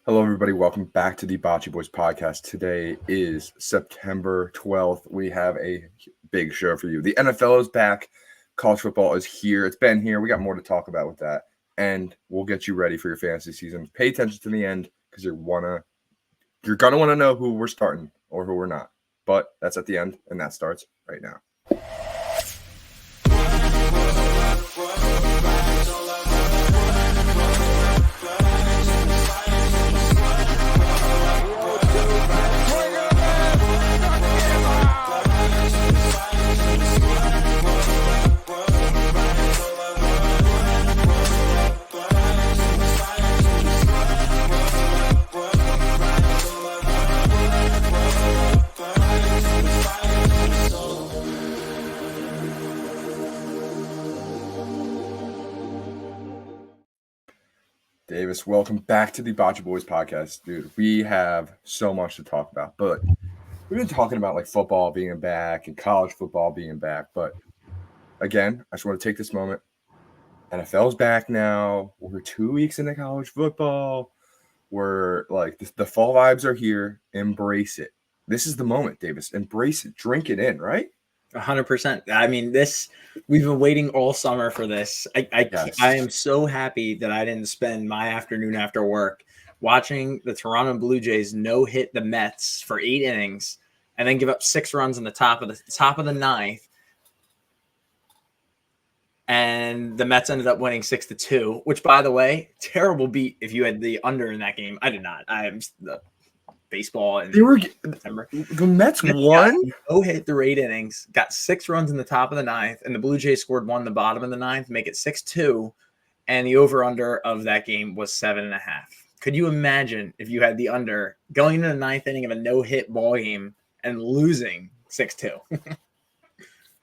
Hello, everybody. Welcome back to the Bachi Boys podcast. Today is September 12th. We have a big show for you. The NFL is back. College football is here. It's been here. We got more to talk about with that. And we'll get you ready for your fantasy season. Pay attention to the end because you're going to want to know who we're starting or who we're not. But that's at the end, and that starts right now. Davis, welcome back to the Bachi Boys podcast. Dude, we have so much to talk about, but we've been talking about like football being back and college football being back. But again, I just want to take this moment. NFL's back now. We're 2 weeks into college football. We're like, the fall vibes are here. Embrace it. This is the moment, Davis. Embrace it. Drink it in, right? 100%. I mean, we've been waiting all summer for this. Yes. I am so happy that I didn't spend my afternoon after work watching the Toronto Blue Jays no-hit the Mets for 8 innings and then give up 6 runs in the top of the ninth. And the Mets ended up winning 6-2, which, by the way, terrible beat if you had the under in that game. I did not. I am the baseball and September. The Mets won. No hit through 8 innings, got 6 runs in the top of the ninth, and the Blue Jays scored 1 in the bottom of the ninth, make it 6-2. And the over/under of that game was 7.5. Could you imagine if you had the under going into the ninth inning of a no-hit ball game and losing 6-2?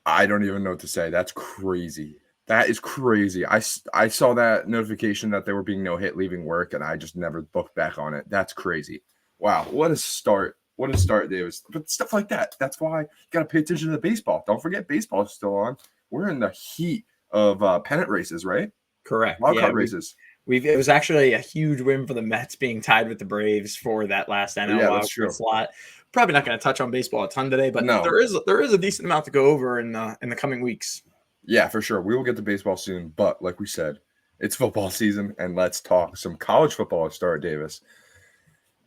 I don't even know what to say. That's crazy. That is crazy. I saw that notification that they were being no hit leaving work, and I just never looked back on it. That's crazy. Wow, what a start. What a start, Davis. But stuff like that, that's why you got to pay attention to baseball. Don't forget baseball is still on. We're in the heat of pennant races, right? Correct. Wildcard races. It was actually a huge win for the Mets being tied with the Braves for that last NL wildcard slot. Probably not going to touch on baseball a ton today, but no. there is a decent amount to go over in the coming weeks. Yeah, for sure. We will get to baseball soon, but like we said, it's football season, and let's talk some college football to start, Davis.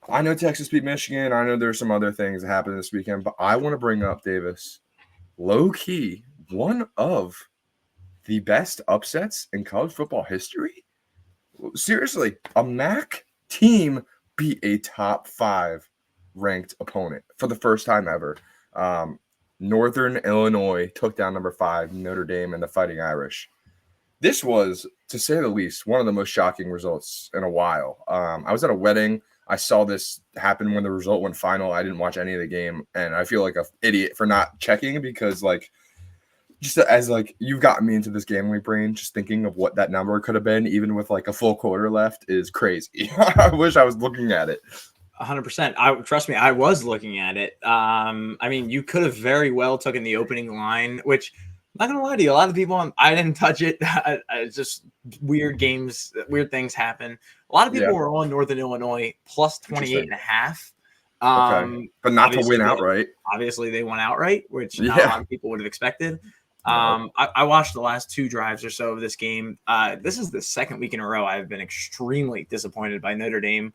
I know Texas beat Michigan. I know there's some other things that happened this weekend, but I want to bring up, Davis, low-key, one of the best upsets in college football history. Seriously, a MAC team beat a top 5 ranked opponent for the first time ever. Northern Illinois took down number 5, Notre Dame, and the Fighting Irish. This was, to say the least, one of the most shocking results in a while. I was at a wedding. I saw this happen when the result went final. I didn't watch any of the game, and I feel like an idiot for not checking because, like, just as, like, you've gotten me into this gambling brain, just thinking of what that number could have been, even with, like, a full quarter left, is crazy. I wish I was looking at it. 100%. Trust me, I was looking at it. I mean, you could have very well taken the opening line, which I'm not gonna lie to you, a lot of people, I didn't touch it. It's just weird games, weird things happen. A lot of people were on Northern Illinois plus 28.5. Okay. But not to win outright. Obviously, they won outright, which not a lot of people would have expected. I watched the last 2 drives or so of this game. This is the second week in a row I've been extremely disappointed by Notre Dame.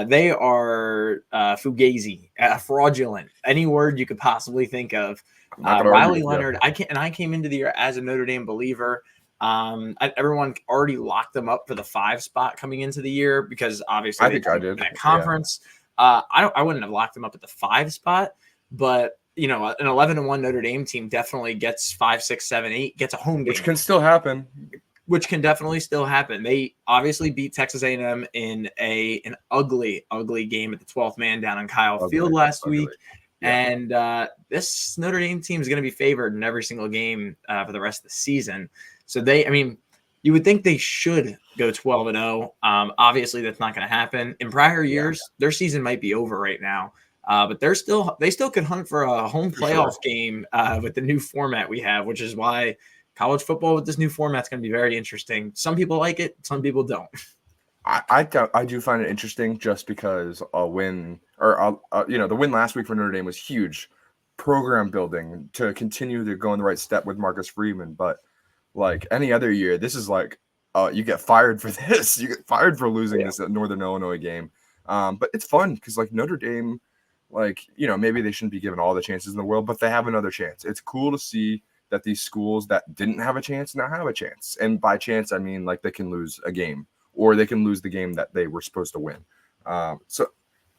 They are fugazi, fraudulent, any word you could possibly think of. Riley Leonard, I came into the year as a Notre Dame believer. Everyone already locked them up for the 5 spot coming into the year because obviously I think I did that conference. I wouldn't have locked them up at the 5 spot, but you know, an 11-1 Notre Dame team definitely gets 5, 6, 7, 8, gets a home game, which can still happen. Which can definitely still happen. They obviously beat Texas A&M in an ugly game at the 12th man down on Kyle Field last week. Yeah. And this Notre Dame team is going to be favored in every single game for the rest of the season. So you would think they should go 12-0. Obviously, that's not going to happen. In prior years, their season might be over right now. But they still could hunt for a home playoff game with the new format we have, which is why college football with this new format is going to be very interesting. Some people like it, some people don't. I do find it interesting just because a win or the win last week for Notre Dame was huge, program building to continue to go in the right step with Marcus Freeman. But like any other year, this is like you get fired for this. You get fired for losing this Northern Illinois game. But it's fun because like Notre Dame, like maybe they shouldn't be given all the chances in the world, but they have another chance. It's cool to see that these schools that didn't have a chance now have a chance, and by chance I mean like they can lose a game. Or they can lose the game that they were supposed to win. So,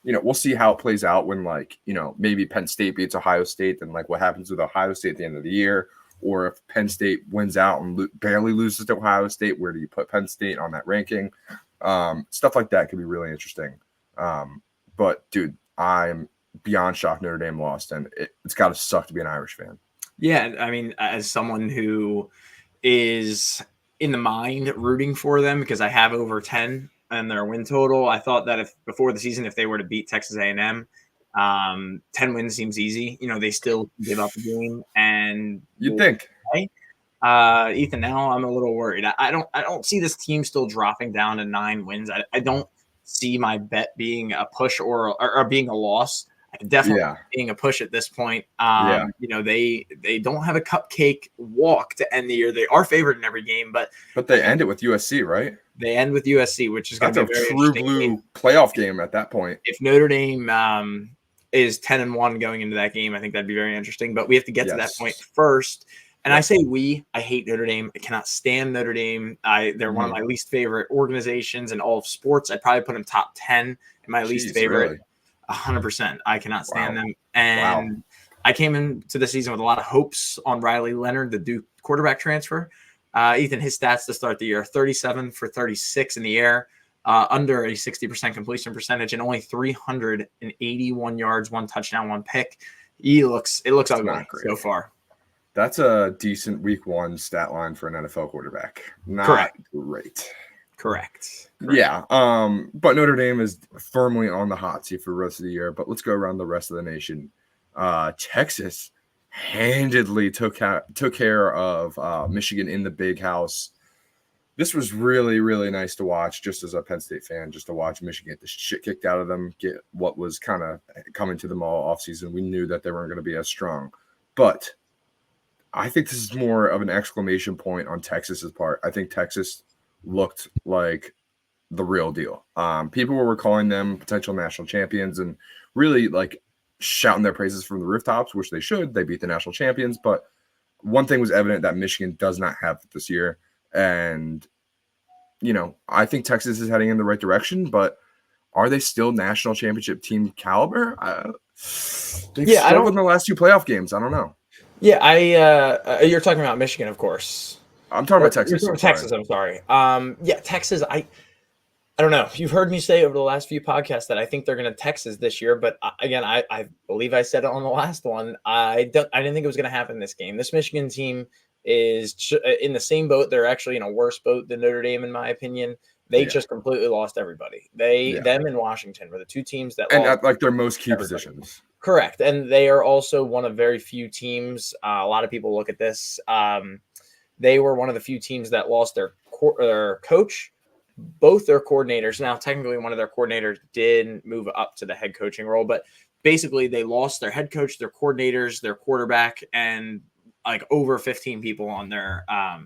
we'll see how it plays out when, like, maybe Penn State beats Ohio State and, like, what happens with Ohio State at the end of the year. Or if Penn State wins out and barely loses to Ohio State, where do you put Penn State on that ranking? Stuff like that could be really interesting. But, dude, I'm beyond shocked Notre Dame lost, and it's got to suck to be an Irish fan. Yeah, I mean, as someone who is – in the mind rooting for them because I have over 10 and their win total. I thought that if before the season, if they were to beat Texas A&M, 10 wins seems easy. They still give up the game, and you'd think, Ethan, now I'm a little worried. I don't see this team still dropping down to 9 wins. I don't see my bet being a push or being a loss. I can definitely being a push at this point. They don't have a cupcake walk to end the year. They are favored in every game, but they end it with USC, right? They end with USC, which is going to be a very true blue game. Playoff game at that point. If Notre Dame is 10-1 going into that game, I think that'd be very interesting. But we have to get to that point first. And I say I hate Notre Dame. I cannot stand Notre Dame. They're one of my least favorite organizations in all of sports. I'd probably put them top 10 in my least favorite. Really? 100%. I cannot stand them. And I came into the season with a lot of hopes on Riley Leonard, the Duke quarterback transfer. Ethan, his stats to start the year, 37 for 36 in the air, under a 60% completion percentage, and only 381 yards, 1 touchdown, 1 pick. It looks ugly so far. That's a decent week 1 stat line for an NFL quarterback. Not great. Correct. Yeah. But Notre Dame is firmly on the hot seat for the rest of the year. But let's go around the rest of the nation. Texas handedly took care of Michigan in the Big House. This was really, really nice to watch, just as a Penn State fan, just to watch Michigan get the shit kicked out of them, get what was kind of coming to them all offseason. We knew that they weren't going to be as strong. But I think this is more of an exclamation point on Texas's part. I think Texas looked like the real deal. People were calling them potential national champions and really like shouting their praises from the rooftops, which they should. They beat the national champions, but one thing was evident that Michigan does not have this year. And, I think Texas is heading in the right direction, but are they still national championship team caliber? They've struggled in the last 2 playoff games. I don't know. Yeah, you're talking about Michigan, of course. I'm talking about Texas. I'm sorry. Texas, I don't know. You've heard me say over the last few podcasts that I think they're going to Texas this year, but again, I believe I said it on the last one. I didn't think it was going to happen this game. This Michigan team is in the same boat. They're actually in a worse boat than Notre Dame, in my opinion. They just completely lost everybody. Them and Washington were the 2 teams that lost at like their most key positions. Correct. And they are also one of very few teams. A lot of people look at this. They were one of the few teams that lost their coach, both their coordinators. Now, technically, one of their coordinators did move up to the head coaching role, but basically they lost their head coach, their coordinators, their quarterback, and like over 15 people on their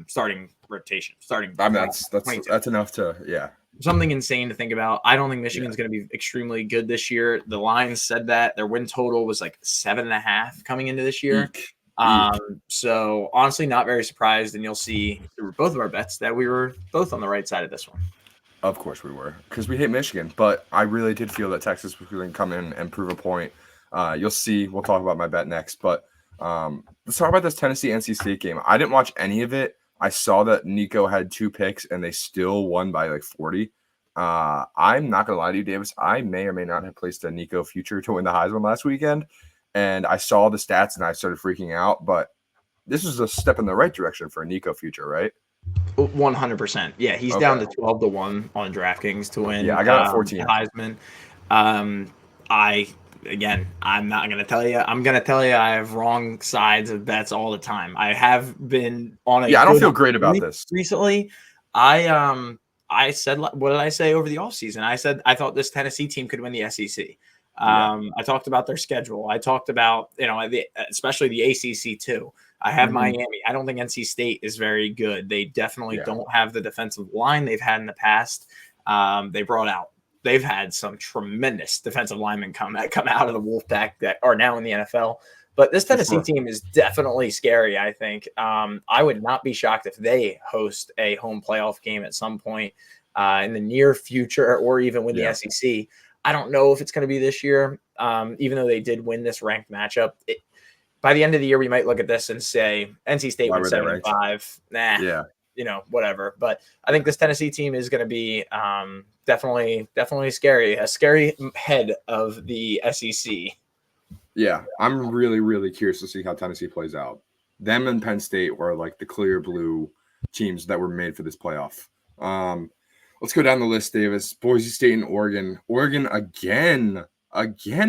starting rotation. I mean, that's enough to something insane to think about. I don't think Michigan's going to be extremely good this year. The lines said that their win total was like 7.5 coming into this year. So honestly, not very surprised. And you'll see through both of our bets that we were both on the right side of this one. Of course we were, because we hate Michigan. But I really did feel that Texas was going to come in and prove a point. You'll see. We'll talk about my bet next. But let's talk about this Tennessee-NC State game. I didn't watch any of it. I saw that Nico had 2 picks, and they still won by like 40. I'm not going to lie to you, Davis. I may or may not have placed a Nico future to win the Heisman last weekend. And I saw the stats, and I started freaking out. But this is a step in the right direction for a Nico future, right? 100%. Yeah, he's down to 12-1 on DraftKings to win. Yeah, I got 14 Heisman. I'm not going to tell you. I'm going to tell you I have wrong sides of bets all the time. I have been on a I don't feel great about this recently. I I said, what did I say over the offseason? I said I thought this Tennessee team could win the SEC. I talked about their schedule. I talked about, especially the ACC too. I have Miami. I don't think NC State is very good. They definitely don't have the defensive line they've had in the past. They've had some tremendous defensive linemen come out of the Wolfpack that are now in the NFL. But this Tennessee team is definitely scary, I think. I would not be shocked if they host a home playoff game at some point in the near future or even win the SEC. I don't know if it's going to be this year, even though they did win this ranked matchup. By the end of the year, we might look at this and say NC State went 7-5. Whatever. But I think this Tennessee team is going to be definitely scary. A scary head of the SEC. Yeah, I'm really, really curious to see how Tennessee plays out. Them and Penn State were like the clear blue teams that were made for this playoff. Let's go down the list, Davis. Boise State and Oregon. Oregon again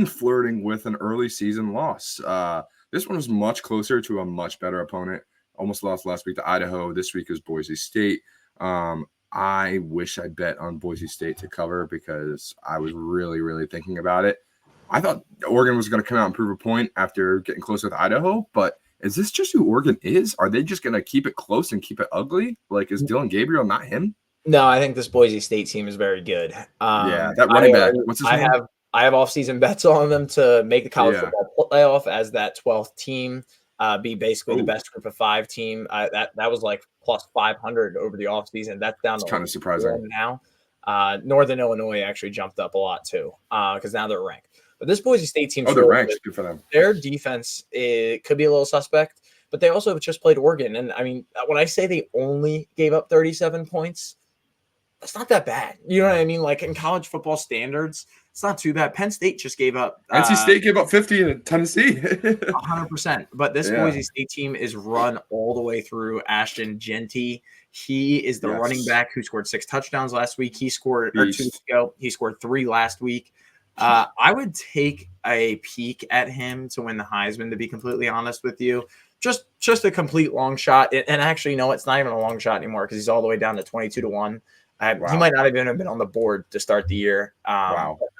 flirting with an early season loss. This one was much closer to a much better opponent. Almost lost last week to Idaho. This week is Boise State. I wish I bet on Boise State to cover because I was really, really thinking about it. I thought Oregon was going to come out and prove a point after getting close with Idaho, but is this just who Oregon is? Are they just going to keep it close and keep it ugly? Like, is Dylan Gabriel not him? No, I think this Boise State team is very good. That running back. What's his name? I have off-season bets on them to make the college football playoff as that 12th team, be basically the best group of 5 team. That was like plus 500 over the offseason. That's down to kind of surprising now. Northern Illinois actually jumped up a lot too because now they're ranked. But this Boise State team, they're ranked. Good for them. Their defense could be a little suspect, but they also just played Oregon. And I mean, when I say they only gave up 37 points, that's not that bad. You know what I mean? Like in college football standards, it's not too bad. Penn State just gave up. NC State gave up 50 to Tennessee. 100%. But this Boise State team is run all the way through Ashton Genty. He is the running back who scored 6 touchdowns last week. He scored 2 weeks ago. He scored 3 last week. I would take a peek at him to win the Heisman, to be completely honest with you. Just a complete long shot. And actually, no, it's not even a long shot anymore because he's all the way down to 22-1. He might not even have been on the board to start the year.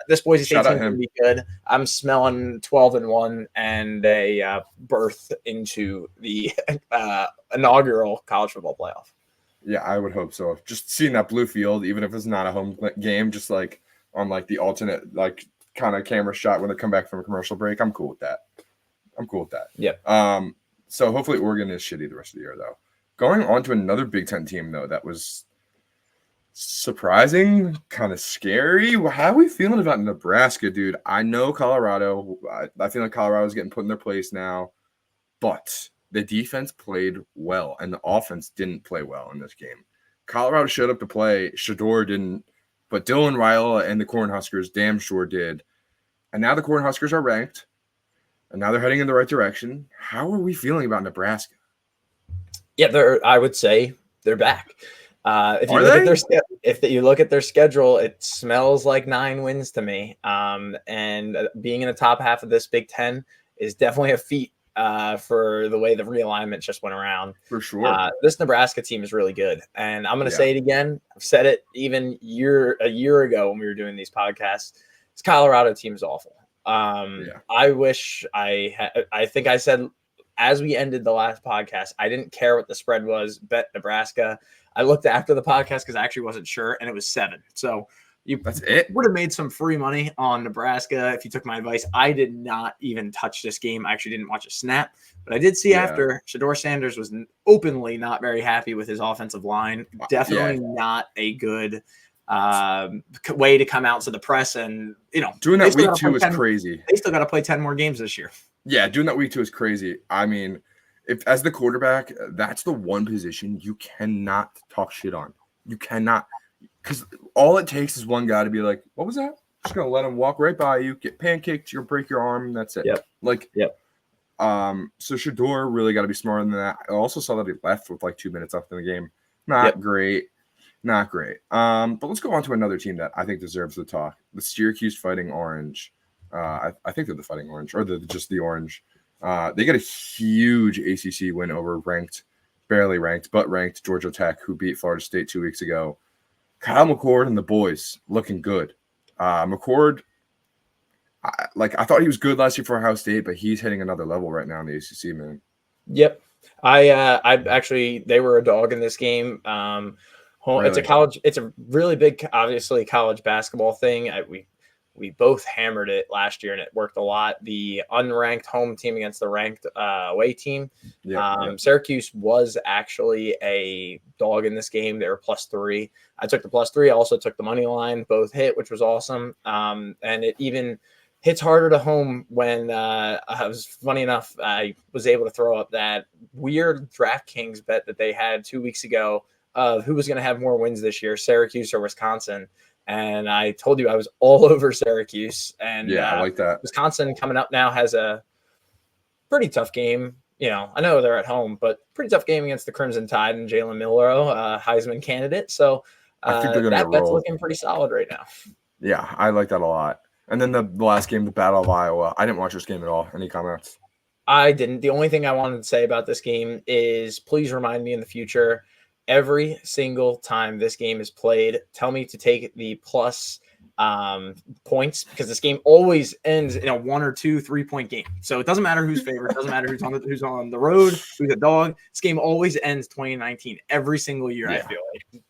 This Boise State team can be good. I'm smelling 12-1 and a berth into the inaugural college football playoff. Yeah, I would hope so. Just seeing that blue field, even if it's not a home game, just like on like the alternate like kind of camera shot when they come back from a commercial break, I'm cool with that. Yeah. So hopefully Oregon is shitty the rest of the year though. Going on to another Big Ten team though that was surprising, kind of scary. How are we feeling about Nebraska, dude? I know Colorado. I feel like Colorado's getting put in their place now, but the defense played well, and the offense didn't play well in this game. Colorado showed up to play. Shador didn't, but Dylan Raiola and the Cornhuskers damn sure did. And now the Cornhuskers are ranked, and now they're heading in the right direction. How are we feeling about Nebraska? Yeah, I would say they're back. If you look at their schedule, it smells like 9 wins to me. And being in the top half of this Big Ten is definitely a feat for the way the realignment just went around. For sure. This Nebraska team is really good. And I'm going to say it again. I've said it even a year ago when we were doing these podcasts. This Colorado team is awful. I wish I think I said as we ended the last podcast, I didn't care what the spread was, bet Nebraska. I looked after the podcast because I actually wasn't sure, and it was 7. So that's it. Would have made some free money on Nebraska if you took my advice. I did not even touch this game. I actually didn't watch a snap, but I did see after Shador Sanders was openly not very happy with his offensive line. Definitely not a good way to come out to the press, and doing that week 2 is crazy. They still got to play 10 more games this year. Yeah, doing that week 2 is crazy. I mean, if as the quarterback, that's the one position you cannot talk shit on. You cannot, because all it takes is one guy to be like, "What was that?" Just gonna let him walk right by you, get pancaked, you're gonna break your arm, and that's it. So Shador really got to be smarter than that. I also saw that he left with like 2 minutes left in the game. Not great. But let's go on to another team that I think deserves the talk: the Syracuse Fighting Orange. I think they're the Fighting Orange, or they're just the Orange. They got a huge ACC win over barely ranked Georgia Tech, who beat Florida State 2 weeks ago. Kyle McCord and the boys looking good. McCord, I thought he was good last year for Ohio State, but he's hitting another level right now in the ACC, man. Yep. I actually, they were a dog in this game. Really? It's a really big, obviously college basketball thing. We both hammered it last year and it worked a lot. The unranked home team against the ranked away team. Yeah. Syracuse was actually a dog in this game. They were +3. I took the +3. I also took the money line. Both hit, which was awesome. And it even hits harder to home when I was funny enough. I was able to throw up that weird DraftKings bet that they had 2 weeks ago of who was going to have more wins this year, Syracuse or Wisconsin. And I told you I was all over Syracuse. And I like that. Wisconsin coming up now has a pretty tough game. I know they're at home, but pretty tough game against the Crimson Tide and Jalen Milroe, Heisman candidate. So I think they're going to that bet's looking pretty solid right now. Yeah, I like that a lot. And then the last game, the Battle of Iowa. I didn't watch this game at all. Any comments? I didn't. The only thing I wanted to say about this game is please remind me in the future, every single time this game is played, tell me to take the plus points, because this game always ends in a 1 or 2 3-point game. So it doesn't matter who's favored. It doesn't matter who's on the road, who's a dog. This game always ends 2019 every single year, I feel like.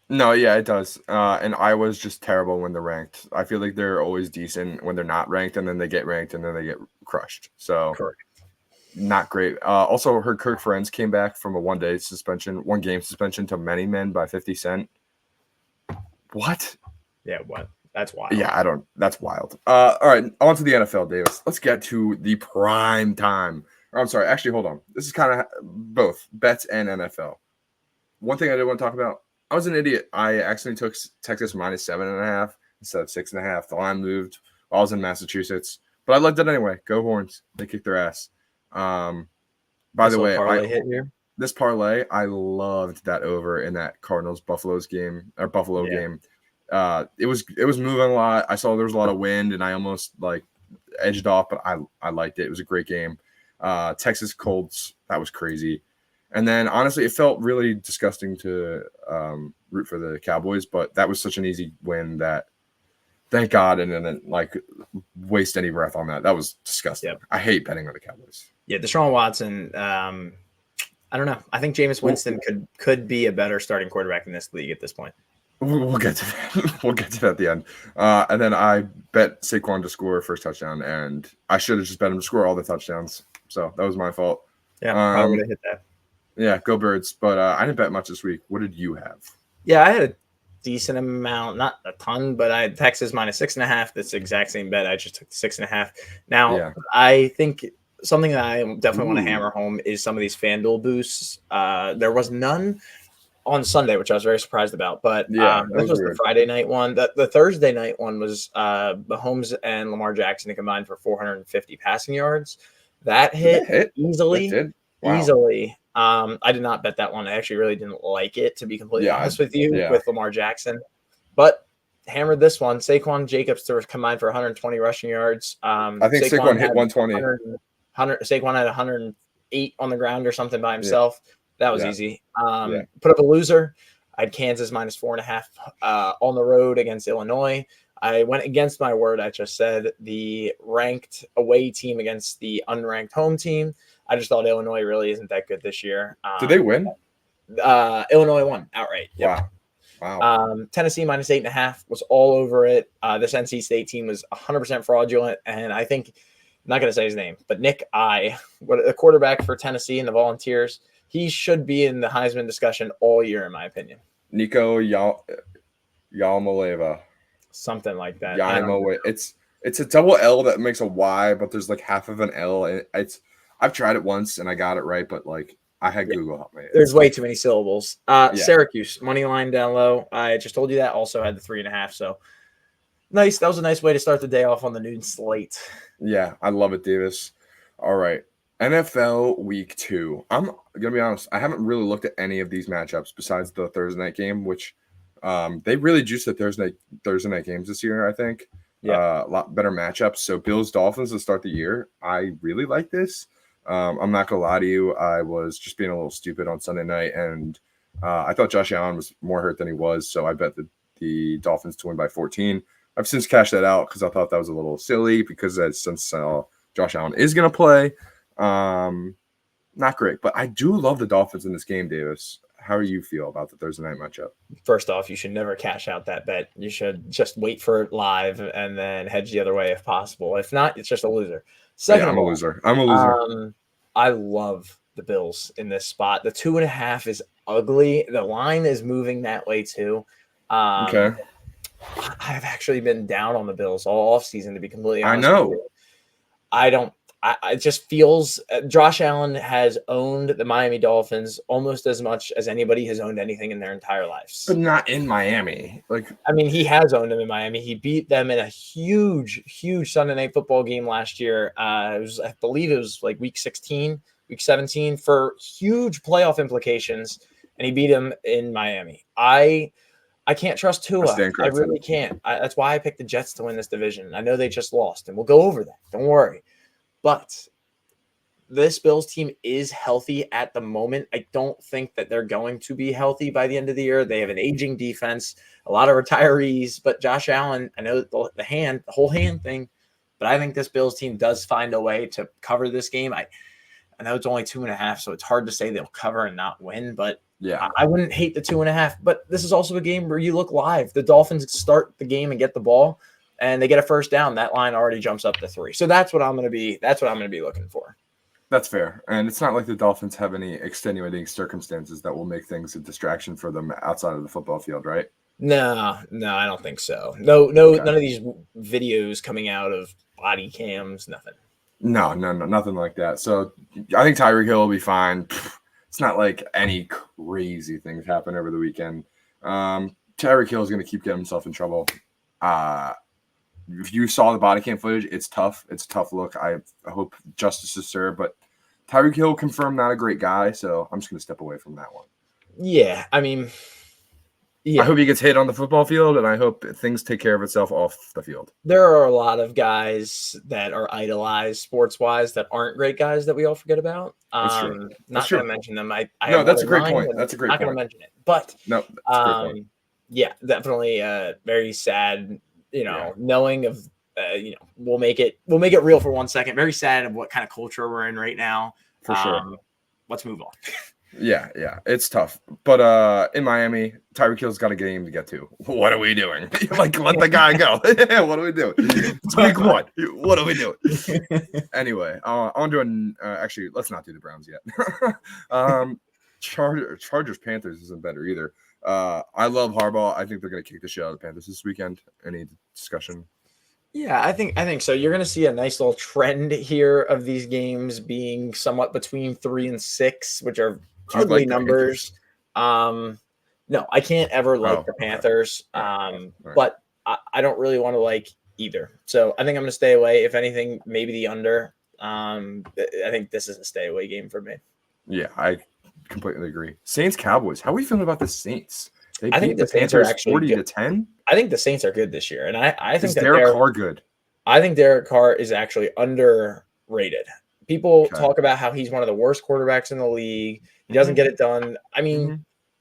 No, yeah, it does. And Iowa's just terrible when they're ranked. I feel like they're always decent when they're not ranked, and then they get ranked, and then they get crushed. So correct. Not great. Also heard Kirk Ferentz came back from a 1-game suspension to many men by 50 Cent. What? Yeah, what? That's wild. Yeah, that's wild. All right, on to the NFL, Davis. Let's get to the prime time. I'm sorry, actually, hold on. This is kind of both bets and NFL. One thing I did want to talk about, I was an idiot. I accidentally took Texas -7.5 instead of 6.5. The line moved while I was in Massachusetts, but I liked it anyway. Go Horns! They kicked their ass. By the way, this parlay, I loved that over in that Buffalo game. It was moving a lot. I saw there was a lot of wind, and I almost edged off, but I liked it. It was a great game. Texas Colts, that was crazy. And then honestly, it felt really disgusting to root for the Cowboys, but that was such an easy win that thank God, and then waste any breath on that. That was disgusting. Yep. I hate betting on the Cowboys. Yeah, Deshaun Watson. I don't know. I think Jameis Winston could be a better starting quarterback in this league at this point. We'll get to that. We'll get to that at the end. And then I bet Saquon to score first touchdown, and I should have just bet him to score all the touchdowns. So that was my fault. Yeah, probably would have hit that. Yeah, go Birds. But I didn't bet much this week. What did you have? Yeah, I had a decent amount, not a ton, but I had Texas -6.5. That's the exact same bet. I just took the 6.5. Now, I think something that I definitely want to hammer home is some of these FanDuel boosts. There was none on Sunday, which I was very surprised about. But this was the Friday night one. The Thursday night one was Mahomes and Lamar Jackson combined for 450 passing yards. That hit easily. Wow. Easily. I did not bet that one. I actually really didn't like it, to be completely honest with you, with Lamar Jackson. But hammered this one. Saquon Jacobs to combine for 120 rushing yards. I think Saquon hit 120. Saquon had 108 on the ground or something by himself. That was easy. Put up a loser. I had Kansas -4.5 on the road against Illinois. I went against my word. I just said the ranked away team against the unranked home team. I just thought Illinois really isn't that good this year. Did they win? Illinois won outright. Yep. Wow. Tennessee -8.5 was all over it. This NC State team was 100% fraudulent, and I think, I'm not going to say his name, but Nick the quarterback for Tennessee and the Volunteers, he should be in the Heisman discussion all year, in my opinion. Nico Yalmaleva. Something like that. It's a double L that makes a Y, but there's half of an L. And I've tried it once and I got it right, but I had Google help me. There's way too many syllables. Syracuse money line down low. I just told you that. Also had the 3.5. So nice. That was a nice way to start the day off on the noon slate. Yeah, I love it, Davis. All right. NFL Week 2. I'm going to be honest. I haven't really looked at any of these matchups besides the Thursday night game, which they really juiced the Thursday night games this year, I think. A lot better matchups. So Bills-Dolphins to start the year. I really like this. I'm not going to lie to you. I was just being a little stupid on Sunday night and I thought Josh Allen was more hurt than he was, so I bet the Dolphins to win by 14. I've since cashed that out because I thought that was a little silly because since Josh Allen is going to play, not great. But I do love the Dolphins in this game, Davis. How do you feel about the Thursday night matchup? First off, you should never cash out that bet. You should just wait for it live and then hedge the other way if possible. If not, it's just a loser. Second, I'm a loser. I'm a loser. I love the Bills in this spot. The 2.5 is ugly. The line is moving that way too. Okay. I've actually been down on the Bills all offseason, to be completely honest. I know. It just feels Josh Allen has owned the Miami Dolphins almost as much as anybody has owned anything in their entire lives. But not in Miami. He has owned them in Miami. He beat them in a huge, huge Sunday night football game last year. I believe it was like week 16, week 17 for huge playoff implications, and he beat him in Miami. I can't trust Tua. I really can't. That's why I picked the Jets to win this division. I know they just lost, and we'll go over that. Don't worry. But this Bills team is healthy at the moment. I don't think that they're going to be healthy by the end of the year. They have an aging defense, a lot of retirees, but Josh Allen, I know the whole hand thing, but I think this Bills team does find a way to cover this game. I know it's only 2.5, so it's hard to say they'll cover and not win, but yeah, I wouldn't hate the 2.5. But this is also a game where you look live. The Dolphins start the game and get the ball, and they get a first down. That line already jumps up to 3. So that's what I'm going to be looking for. That's fair. And it's not like the Dolphins have any extenuating circumstances that will make things a distraction for them outside of the football field, right? No, I don't think so. No, okay. None of these videos coming out of body cams, nothing. No, nothing like that. So I think Tyreek Hill will be fine. It's not like any crazy things happen over the weekend. Tyreek Hill is going to keep getting himself in trouble. If you saw the body cam footage, it's tough. It's a tough look. I hope justice is served, but Tyreek Hill confirmed not a great guy, so I'm just going to step away from that one. Yeah, I hope he gets hit on the football field, and I hope things take care of itself off the field. There are a lot of guys that are idolized sports-wise that aren't great guys that we all forget about. That's true. Not going to mention them. That's a great point. That's a great point. Not going to mention it, but no, that's a great point. Yeah, definitely very sad. Knowing of, we'll make it real for 1 second. Very sad of what kind of culture we're in right now. For sure. Let's move on. Yeah, it's tough. But in Miami, Tyreek Hill's got a game to get to. What are we doing? Let the guy go. What are we doing? It's week 1. What are we doing? Anyway, on to actually, let's not do the Browns yet. Chargers Panthers isn't better either. I love Harbaugh. I think they're going to kick the shit out of the Panthers this weekend. Any discussion? Yeah, I think so. You're going to see a nice little trend here of these games being somewhat between 3 and 6, which are ugly numbers. No, I can't ever like the Panthers, right. But I don't really want to like either. So I think I'm going to stay away. If anything, maybe the under. I think this is a stay away game for me. Yeah, I completely agree. Saints Cowboys. How are we feeling about the Saints? I think the Saints are actually 40-10. I think the Saints are good this year, and I think that Derek Carr good. I think Derek Carr is actually underrated. People talk about how he's one of the worst quarterbacks in the league. He doesn't get it done.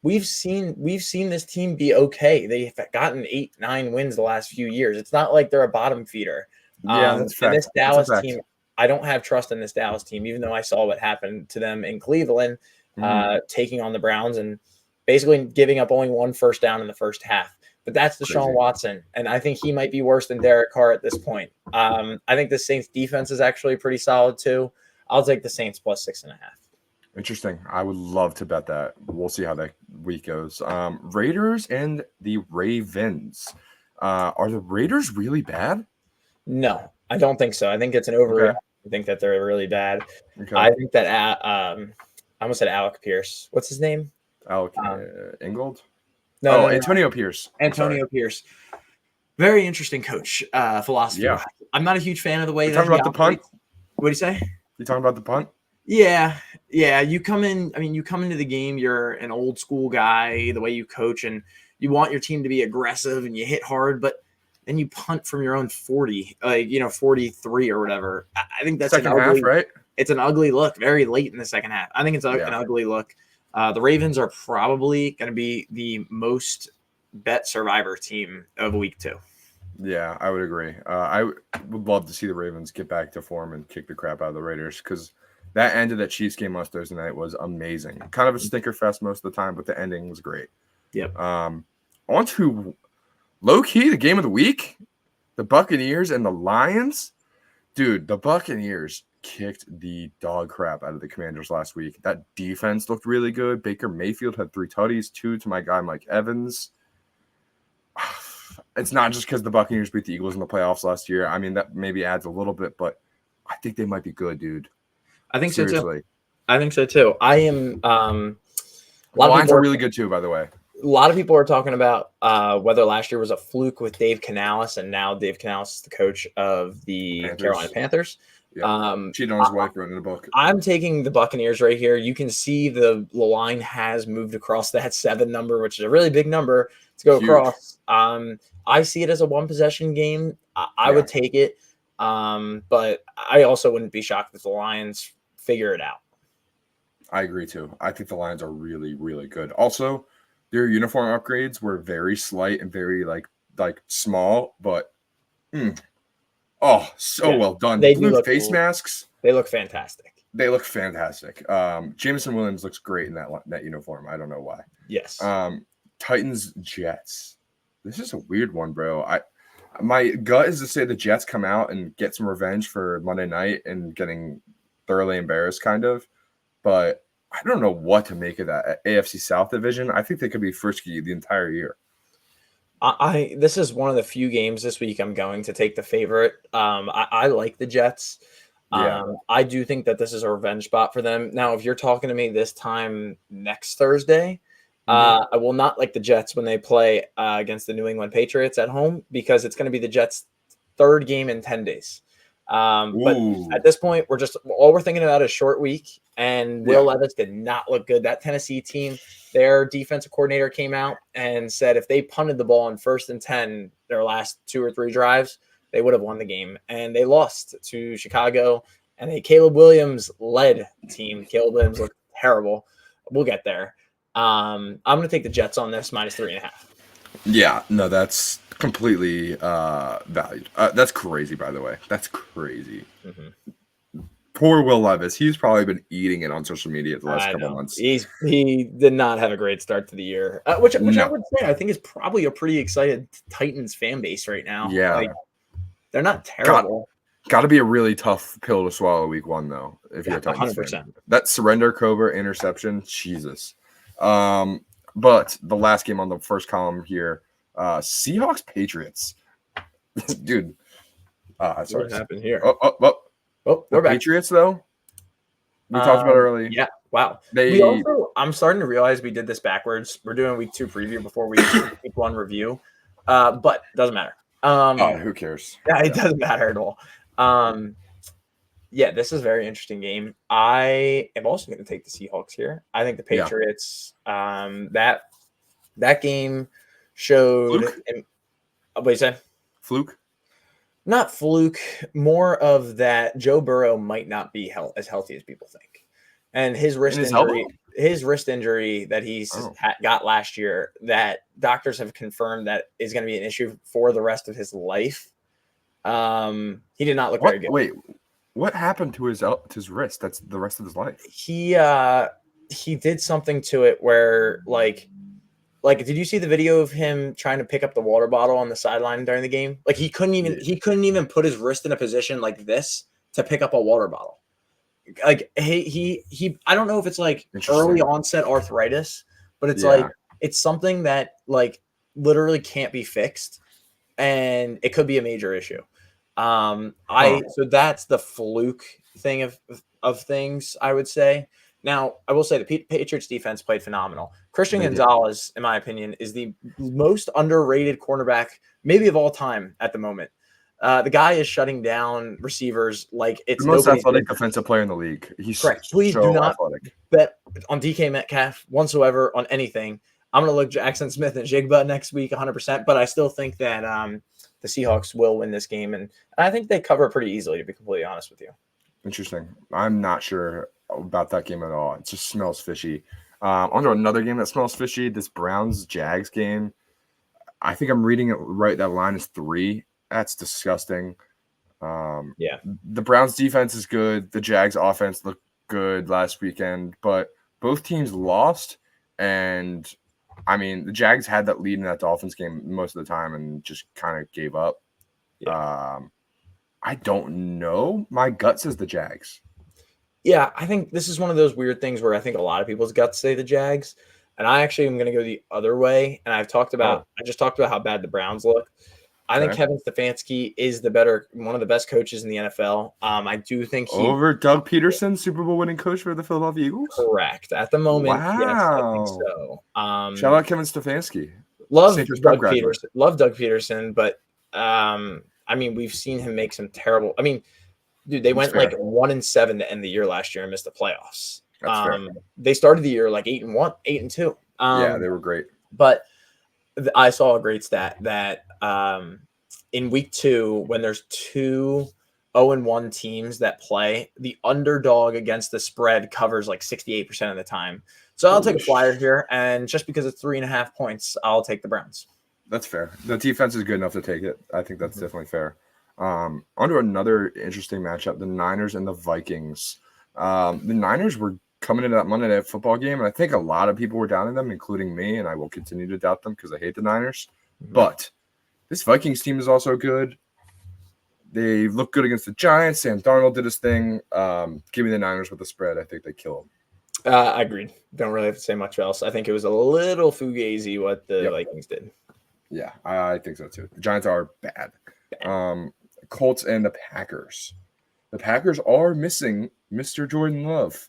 We've seen this team be okay. They've gotten 8-9 wins the last few years. It's not like they're a bottom feeder. Yeah, that's fact. And this Dallas team, I don't have trust in this Dallas team, even though I saw what happened to them in Cleveland, taking on the Browns and basically giving up only 1 first down in the first half. But that's Deshaun Watson, and I think he might be worse than Derek Carr at this point. I think the Saints defense is actually pretty solid too. I'll take the Saints plus 6.5. Interesting. I would love to bet that. We'll see how that week goes. Raiders and the Ravens. Are the Raiders really bad? No, I don't think so. I think it's an overreaction. I think that they're really bad. Okay. I think that I almost said Alec Pierce. What's his name? Alec Ingold? No, Antonio Pierce. Antonio Pierce. Very interesting coach philosophy. Yeah. I'm not a huge fan of the way You're talking about the punt. What do you say? You talking about the punt? Yeah. You come into the game. You're an old school guy. The way you coach, and you want your team to be aggressive, and you hit hard, but then you punt from your own 40, 43 or whatever. I think that's second half, right? It's an ugly look. Very late in the second half. I think it's an ugly look. The Ravens are probably going to be the most bet survivor team of week 2. Yeah, I would agree. I would love to see the Ravens get back to form and kick the crap out of the Raiders because that end of that Chiefs game last Thursday night was amazing. Kind of a stinker fest most of the time, but the ending was great. Yep. On to low key the game of the week, the Buccaneers and the Lions. Dude, the Buccaneers kicked the dog crap out of the Commanders last week. That defense looked really good. Baker Mayfield had 3 tutties, 2 to my guy Mike Evans. It's not just because the Buccaneers beat the Eagles in the playoffs last year. I mean, that maybe adds a little bit, but I think they might be good, dude. I think Seriously. so too. I think so too. I am. The Lions are really good too, by the way. A lot of people are talking about whether last year was a fluke with Dave Canales, and now Dave Canales is the coach of the Carolina Panthers. Yeah. Cheating on his wife running the book. I'm taking the Buccaneers right here. You can see the line has moved across that 7 number, which is a really big number to go across. I see it as a 1-possession game. I would take it, but I also wouldn't be shocked if the Lions figure it out. I agree too. I think the Lions are really, really good. Also, their uniform upgrades were very slight and very like small, but well done. They Blue face masks. They look fantastic. Jameson Williams looks great in that uniform. I don't know why. Yes. Titans Jets. This is a weird one, bro. My gut is to say the Jets come out and get some revenge for Monday night and getting thoroughly embarrassed, kind of. But I don't know what to make of that AFC South division. I think they could be frisky the entire year. This is one of the few games this week I'm going to take the favorite. I like the Jets. I do think that this is a revenge spot for them. Now, if you're talking to me this time next Thursday, I will not like the Jets when they play against the New England Patriots at home because it's going to be the Jets' 3rd game in 10 days. But at this point, all we're thinking about is short week, and Will Levis did not look good. That Tennessee team, their defensive coordinator came out and said if they punted the ball on 1st and 10 their last 2 or 3 drives, they would have won the game. And they lost to Chicago, and a Caleb Williams led team. Caleb Williams looked terrible. We'll get there. I'm going to take the Jets on this -3.5. Yeah, no, that's completely valued. That's crazy, by the way. That's crazy. Mm-hmm. Poor Will Levis. He's probably been eating it on social media the last couple months. He did not have a great start to the year, which I would say I think is probably a pretty excited Titans fan base right now. Yeah, they're not terrible. Got to be a really tough pill to swallow week 1 though. If you're a Titans 100%. Fan. That surrender Cobra interception, Jesus. But the last game on the first column here, Seahawks Patriots. Dude. Sorry. What happened here? We're back. Patriots though. We talked about it early. Yeah. Wow. I'm starting to realize we did this backwards. We're doing week 2 preview before week 1 review. But it doesn't matter. Who cares? Yeah, it doesn't matter at all. Yeah, this is a very interesting game. I am also going to take the Seahawks here. I think the Patriots, that game showed. What do you say? Fluke? Not fluke. More of that. Joe Burrow might not be as healthy as people think, and his wrist injury that he's got last year, that doctors have confirmed that is going to be an issue for the rest of his life. He did not look very good. Wait. What happened to his wrist? That's the rest of his life. He did something to it where like did you see the video of him trying to pick up the water bottle on the sideline during the game? Like he couldn't even put his wrist in a position like this to pick up a water bottle. Like he I don't know if it's like early onset arthritis, but it's like it's something that like literally can't be fixed, and it could be a major issue. So that's the fluke thing of things, I would say. Now, I will say the Patriots defense played phenomenal. Christian Gonzalez, in my opinion, is the most underrated cornerback maybe of all time at the moment. The guy is shutting down receivers like it's the most athletic defensive player in the league. He's correct. Please do not bet on DK Metcalf whatsoever on anything. I'm going to look Jackson Smith and Jigba next week 100%, but I still think that the Seahawks will win this game, and I think they cover pretty easily, to be completely honest with you. Interesting. I'm not sure about that game at all. It just smells fishy. On to another game that smells fishy. This Browns-Jags game. I think I'm reading it right. That line is 3. That's disgusting. Yeah. The Browns defense is good. The Jags offense looked good last weekend, but both teams lost. And I mean, the Jags had that lead in that Dolphins game most of the time and just kind of gave up. Yeah. I don't know. My gut says the Jags. Yeah, I think this is one of those weird things where I think a lot of people's guts say the Jags, and I actually am going to go the other way. And I just talked about how bad the Browns look. I think Kevin Stefanski is one of the best coaches in the NFL. I do think over Doug Peterson, Super Bowl winning coach for the Philadelphia Eagles. Correct at the moment. Wow. Yes, I think so. Shout out Kevin Stefanski. Love Doug Peterson, but I mean, we've seen him make some terrible. I mean, dude, they went like 1-7 to end the year last year and missed the playoffs. They started the year like 8-1, 8-2. Yeah, they were great. But I saw a great stat that in week 2, when there's 2 0-1 teams that play, the underdog against the spread covers like 68% of the time. So I'll take a flyer here, and just because it's 3.5 points, I'll take the Browns. That's fair. The defense is good enough to take it. I think that's definitely fair. On to another interesting matchup, the Niners and the Vikings. The Niners were coming into that Monday Night Football game, and I think a lot of people were doubting them, including me, and I will continue to doubt them because I hate the Niners. Mm-hmm. But this Vikings team is also good. They look good against the Giants. Sam Darnold did his thing. Give me the Niners with the spread. I think they kill them. I agreed. Don't really have to say much else. I think it was a little fugazi what the Vikings did. Yeah, I think so too. The Giants are bad. Colts and the Packers. The Packers are missing Mr. Jordan Love.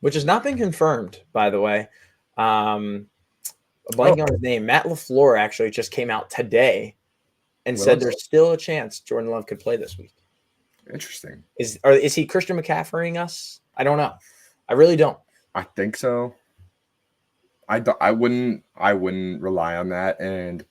Which has not been confirmed, by the way. Blanking on his name. Matt LaFleur actually just came out today and said there's still a chance Jordan Love could play this week. Interesting. Is he Christian McCaffreying us? I don't know. I really don't. I think so. I wouldn't rely on that, and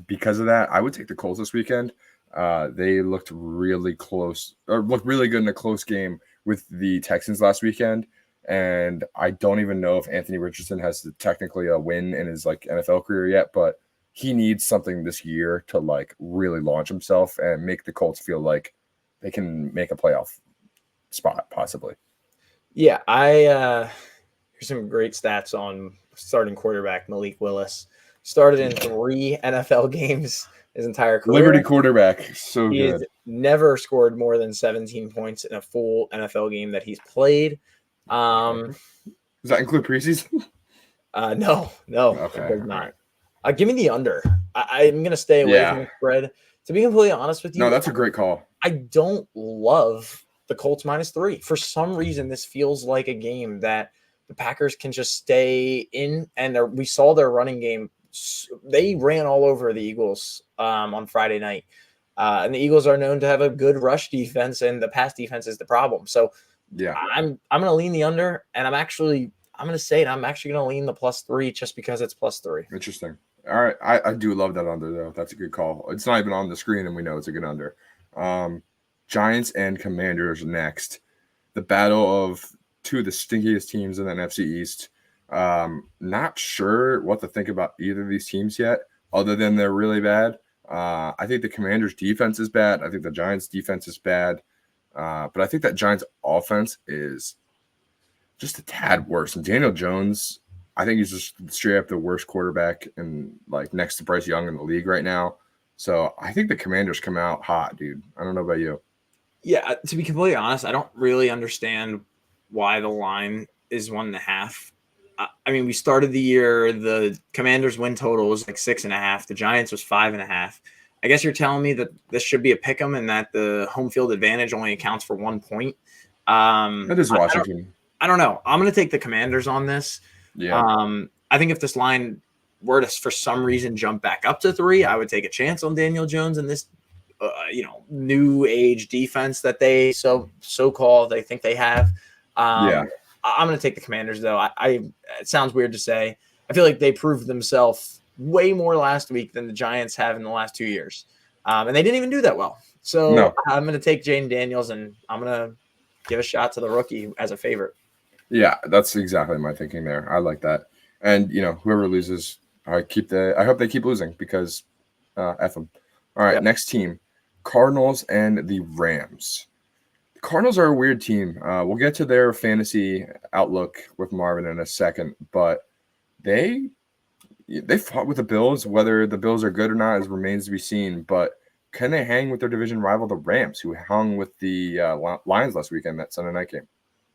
because of that, I would take the Colts this weekend. They looked really close, or looked really good in a close game with the Texans last weekend, and I don't even know if Anthony Richardson has technically a win in his like NFL career yet, but he needs something this year to like really launch himself and make the Colts feel like they can make a playoff spot possibly. Yeah, here's some great stats on starting quarterback Malik Willis. Started in 3 NFL games his entire career. Liberty quarterback, so he good. Has never scored more than 17 points in a full NFL game that he's played. Does that include preseason? No, okay, it does not. Give me the under. I'm going to stay away from the spread. To be completely honest with you, no, that's a great call. I don't love the Colts -3. For some reason, this feels like a game that the Packers can just stay in, and we saw their running game. They ran all over the Eagles on Friday night, and the Eagles are known to have a good rush defense, and the pass defense is the problem. So, yeah, I'm going to lean the under, and I'm actually going to lean the +3 just because it's +3. Interesting. All right, I do love that under though. That's a good call. It's not even on the screen, and we know it's a good under. Giants and Commanders next. The battle of 2 of the stinkiest teams in the NFC East. Not sure what to think about either of these teams yet, other than they're really bad. I think the Commanders' defense is bad. I think the Giants' defense is bad. But I think that Giants' offense is just a tad worse. And Daniel Jones, I think he's just straight up the worst quarterback and like next to Bryce Young in the league right now. So I think the Commanders come out hot, dude. I don't know about you. Yeah, to be completely honest, I don't really understand why the line is 1.5. I mean, we started the year, the Commanders win total was like 6.5. The Giants was 5.5. I guess you're telling me that this should be a pick 'em and that the home field advantage only accounts for 1 point. That is Washington. I don't know. I'm going to take the Commanders on this. Yeah. I think if this line were to, for some reason, jump back up to 3, I would take a chance on Daniel Jones and this, new age defense that they so-called they think they have. I'm going to take the Commanders, though. It sounds weird to say. I feel like they proved themselves way more last week than the Giants have in the last 2 years. And they didn't even do that well. So I'm going to take Jaden Daniels, and I'm going to give a shot to the rookie as a favorite. Yeah, that's exactly my thinking there. I like that. And whoever loses, I hope they keep losing because F them. All right, Yep. next team, Cardinals and the Rams. The Cardinals are a weird team. We'll get to their fantasy outlook with Marvin in a second, but they fought with the Bills. Whether the Bills are good or not is remains to be seen. But can they hang with their division rival, the Rams, who hung with the Lions last weekend, that Sunday night game?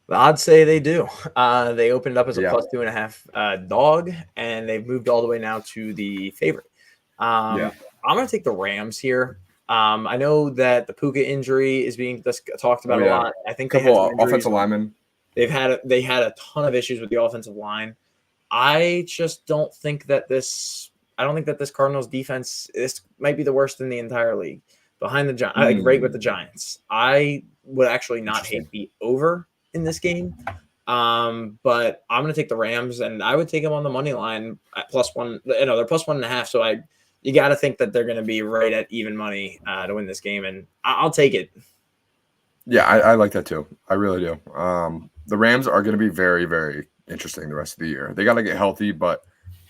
The odds say they do. They opened up as a Yeah. plus 2.5 dog, and they've moved all the way now to the favorite. Yeah. I'm going to take the Rams here. I know that the Puka injury is being talked about a lot. I think they had some Couple injuries. offensive linemen. They had a ton of issues with the offensive line. I just don't think that this. I don't think that this Cardinals defense. This might be the worst in the entire league. Behind the Giants, like right with the Giants. I would actually not hate the over in this game. But I'm going to take the Rams, and I would take them on the money line at +1. They're +1.5. So you got to think that they're going to be right at even money to win this game, and I'll take it. Yeah, I like that too. I really do. The Rams are going to be very, very interesting the rest of the year. They got to get healthy, but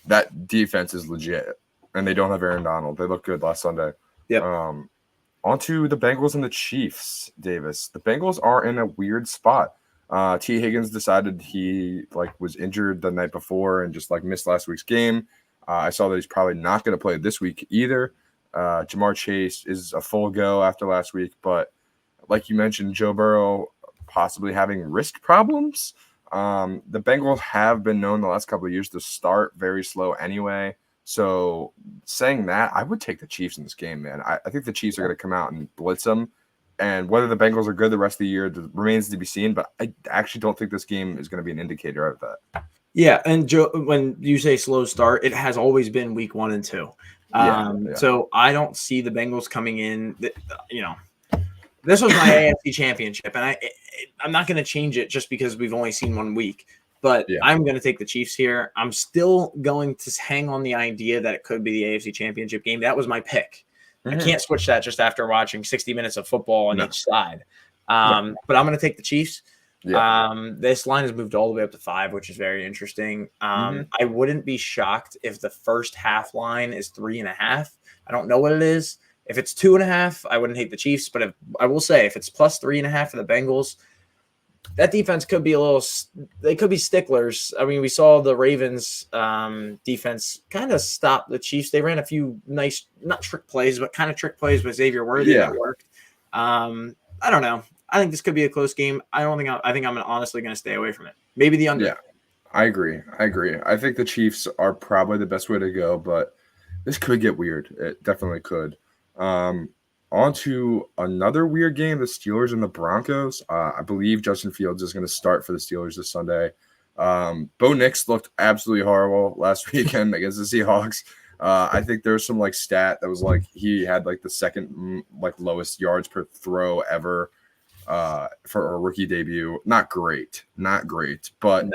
that defense is legit, and they don't have Aaron Donald. They looked good last Sunday. Yep. On to the Bengals and the Chiefs, Davis. The Bengals are in a weird spot. T. Higgins decided he was injured the night before and just missed last week's game. I saw that he's probably not going to play this week either. Jamar Chase is a full go after last week, but like you mentioned, Joe Burrow possibly having wrist problems. The Bengals have been known the last couple of years to start very slow anyway. So saying that, I would take the Chiefs in this game, man. I think the Chiefs are going to come out and blitz them. And whether the Bengals are good the rest of the year remains to be seen. But I actually don't think this game is going to be an indicator of that. Yeah, and Joe, when you say slow start, it has always been week 1 and 2. So I don't see the Bengals coming in. This was my AFC championship, and I'm not going to change it just because we've only seen 1 week. But I'm going to take the Chiefs here. I'm still going to hang on the idea that it could be the AFC championship game. That was my pick. I can't switch that just after watching 60 minutes of football on each side. But I'm going to take the Chiefs. This line has moved all the way up to 5, which is very interesting. I wouldn't be shocked if the first half line is 3.5. I don't know what it is. If it's 2.5, I wouldn't hate the Chiefs. But I will say, if it's +3.5 for the Bengals, that defense could be they could be sticklers. I mean, we saw the Ravens defense kind of stop the Chiefs. They ran a few nice, not trick plays, but kind of trick plays with Xavier Worthy that worked. I don't know. I think this could be a close game. I think I'm honestly going to stay away from it. Maybe the under. Yeah, I agree. I think the Chiefs are probably the best way to go, but this could get weird. It definitely could. On to another weird game, the Steelers and the Broncos. I believe Justin Fields is going to start for the Steelers this Sunday. Bo Nix looked absolutely horrible last weekend against the Seahawks. I think there's some stat that was he had the second lowest yards per throw ever for a rookie debut. Not great, but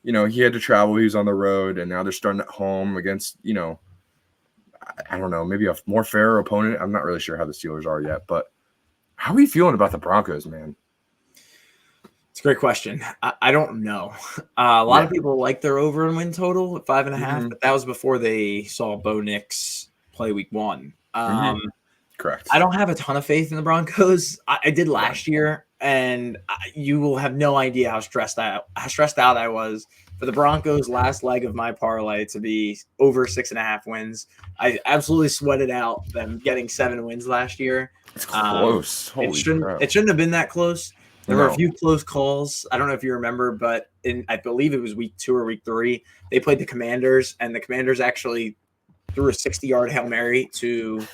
he had to travel. He was on the road, and now they're starting at home against I don't know, maybe a more fair opponent. I'm not really sure how the Steelers are yet, but how are you feeling about the Broncos, man? It's a great question. I don't know. A lot of people like their over and win total at 5.5, but that was before they saw Bo Nix play week 1. Correct. I don't have a ton of faith in the Broncos. I did last year, and you will have no idea how stressed out I was for the Broncos' last leg of my parlay to be over 6.5 wins. I absolutely sweated out them getting 7 wins last year. It's close. It shouldn't have been that close. There were a few close calls. I don't know if you remember, but I believe it was week 2 or week 3, they played the Commanders, and the Commanders actually threw a 60-yard Hail Mary to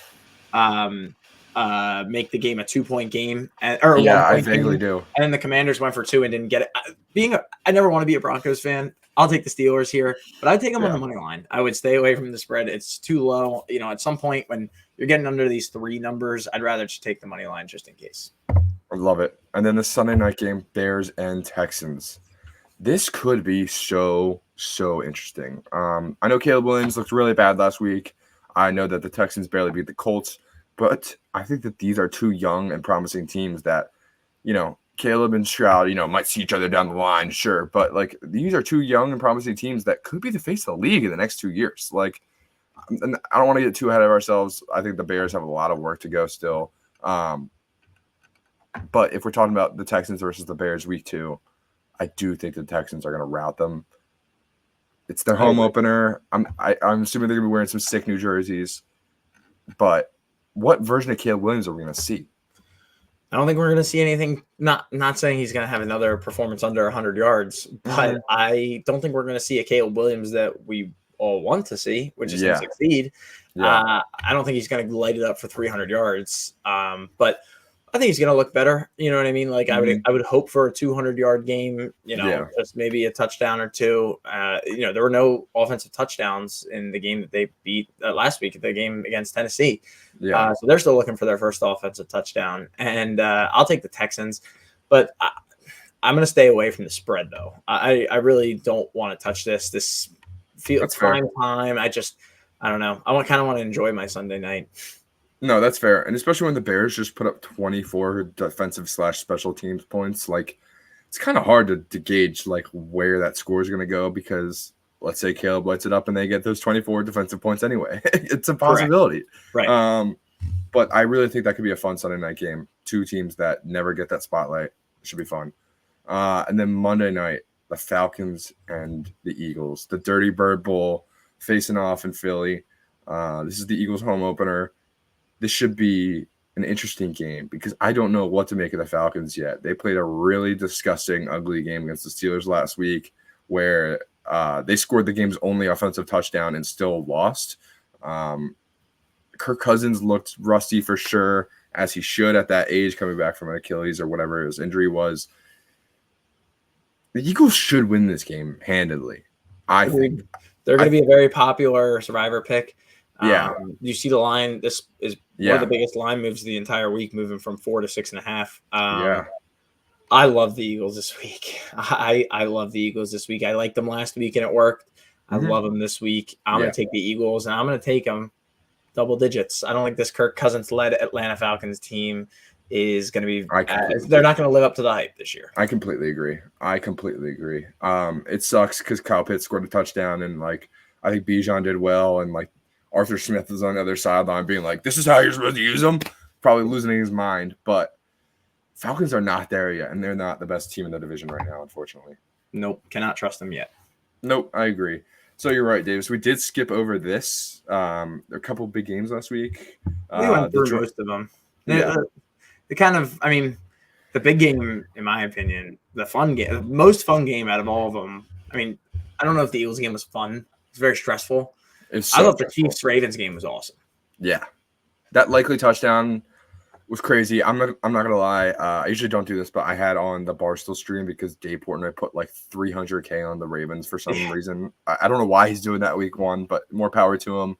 make the game a 2-point game. I vaguely do. And then the Commanders went for 2 and didn't get it. I never want to be a Broncos fan. I'll take the Steelers here, but I'd take them on the money line. I would stay away from the spread. It's too low. At some point when you're getting under these 3 numbers, I'd rather just take the money line just in case. I love it. And then the Sunday night game, Bears and Texans. This could be so interesting. I know Caleb Williams looked really bad last week. I know that the Texans barely beat the Colts, but I think that these are 2 young and promising teams that, Caleb and Stroud, might see each other down the line, sure. But, like, these are two young and promising teams that could be the face of the league in the next 2 years. Like, and I don't want to get too ahead of ourselves. I think the Bears have a lot of work to go still. But if we're talking about the Texans versus the Bears week 2, I do think the Texans are going to rout them. It's their home opener. I'm assuming they're going to be wearing some sick New jerseys. But what version of Caleb Williams are we going to see? I don't think we're going to see anything. Not saying he's going to have another performance under 100 yards, but I don't think we're going to see a Caleb Williams that we all want to see, which is him succeed. I don't think he's going to light it up for 300 yards. But I think he's going to look better. You know what I mean? Like I would hope for a 200-yard game, just maybe a touchdown or two. There were no offensive touchdowns in the game that they beat last week, the game against Tennessee. So they're still looking for their first offensive touchdown. And I'll take the Texans, but I'm going to stay away from the spread, though. I really don't want to touch this. This feels prime time. I don't know. I kind of want to enjoy my Sunday night. No, that's fair. And especially when the Bears just put up 24 defensive/special teams points, like it's kind of hard to gauge like where that score is going to go because let's say Caleb lights it up and they get those 24 defensive points anyway. It's a possibility. Correct. Right. But I really think that could be a fun Sunday night game. Two teams that never get that spotlight. It should be fun. And then Monday night, the Falcons and the Eagles, the Dirty Bird Bowl facing off in Philly. This is the Eagles home opener. This should be an interesting game because I don't know what to make of the Falcons yet. They played a really disgusting, ugly game against the Steelers last week where they scored the game's only offensive touchdown and still lost. Kirk Cousins looked rusty for sure, as he should at that age, coming back from an Achilles or whatever his injury was. The Eagles should win this game handedly. I think they're going to be a very popular survivor pick. Yeah. You see the line. This is one of the biggest line moves of the entire week, moving from 4 to 6.5. I love the Eagles this week. I love the Eagles this week. I liked them last week and it worked. I love them this week. I'm going to take the Eagles and I'm going to take them double digits. I don't think this Kirk Cousins-led Atlanta Falcons team is going to be they're not going to live up to the hype this year. I completely agree. It sucks because Kyle Pitts scored a touchdown and like I think Bijan did well and like Arthur Smith is on the other sideline being like, this is how you're supposed to use them. Probably losing his mind. But Falcons are not there yet, and they're not the best team in the division right now, unfortunately. Nope, cannot trust them yet. Nope, I agree. So you're right, Davis. We did skip over this. There are a couple of big games last week. We went through most of them. The big game, in my opinion, the fun game, the most fun game out of all of them. I mean, I don't know if the Eagles game was fun. It's very stressful. I thought the Chiefs-Ravens game was awesome. Yeah. That likely touchdown was crazy. I'm not gonna lie. I usually don't do this, but I had on the Barstool stream because Dave Portnoy put like 300K on the Ravens for some reason. I don't know why he's doing that week 1, but more power to him.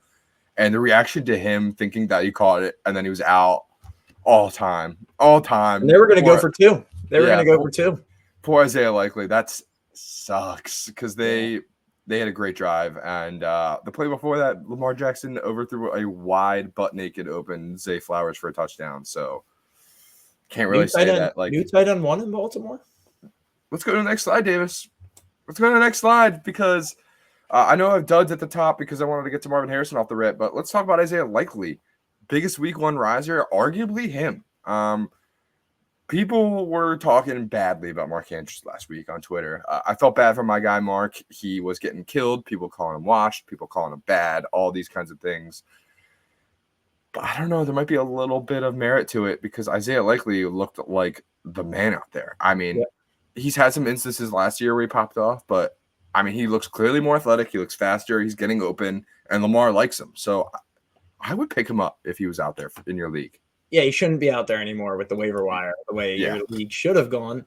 And the reaction to him thinking that he caught it and then he was out all time. And they were going to go for 2. They were going to go for 2. Poor Isaiah Likely. That sucks because they had a great drive. And the play before that, Lamar Jackson overthrew a wide, butt-naked open Zay Flowers for a touchdown. So can't really say that. Like new tight end 1 in Baltimore? Let's go to the next slide, Davis. Let's go to the next slide because I know I have duds at the top because I wanted to get to Marvin Harrison off the rip. But let's talk about Isaiah Likely. Biggest week 1 riser, arguably him. People were talking badly about Mark Andrews last week on Twitter. I felt bad for my guy, Mark. He was getting killed. People calling him washed. People calling him bad. All these kinds of things. But I don't know. There might be a little bit of merit to it because Isaiah Likely looked like the man out there. I mean, he's had some instances last year where he popped off. But, I mean, he looks clearly more athletic. He looks faster. He's getting open. And Lamar likes him. So I would pick him up if he was out there in your league. Yeah, he shouldn't be out there anymore with the waiver wire, the way your league should have gone.